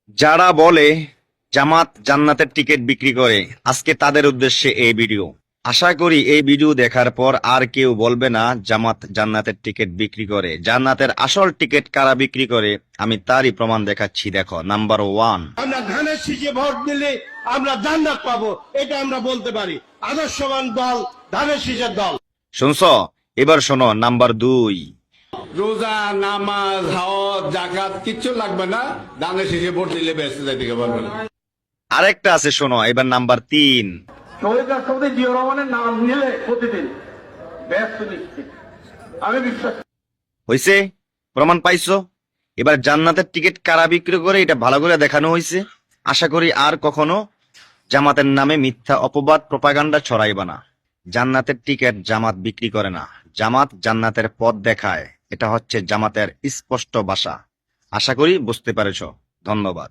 যারা বলে জামাত জান্নাতের টিকিট বিক্রি করে, আজকে তাদের উদ্দেশ্যে এই ভিডিও। আশা করি এই ভিডিও দেখার পর আর কেউ বলবে না জামাত জান্নাতের টিকিট বিক্রি করে। জান্নাতের আসল টিকিট কারা বিক্রি করে আমি তারই প্রমাণ দেখাচ্ছি। দেখো, নাম্বার 1, আমরা ধানের শীষে ভোট দিলে আমরা জান্নাত পাবো, এটা আমরা বলতে পারি। আদর্শবান দল ধানের শীষের দল। শুনছো? এবার শোনো নাম্বার 2। রোজা, নামাজ, হজ, জাকাত কিচ্ছু লাগবে না, ধানের শীষে ভোট দিলে বেঁচে যাইতে পারবেন। আরেকটা আছে, শোনো এবার নাম্বার 3। শহীদ রাষ্ট্রপতি জিয়া রহমানের নাম নিলে প্রতিদিন ব্যস্ত নিশ্চিত, আমি বিশ্বাস। হইছে? প্রমাণ পাইছো? এবার জান্নাতের টিকিট কারা বিক্রি করে এটা ভালো করে দেখানো হয়েছে। আশা করি আর কখনো জামাতের নামে মিথ্যা অপবাদ প্রপাগান্ডা ছড়াইবা না। জান্নাতের টিকিট জামাত বিক্রি করে না, জামাত জান্নাতের পথ দেখায়। এটা হচ্ছে জামাতের স্পষ্ট ভাষা। আশা করি বুঝতে পেরেছো। ধন্যবাদ।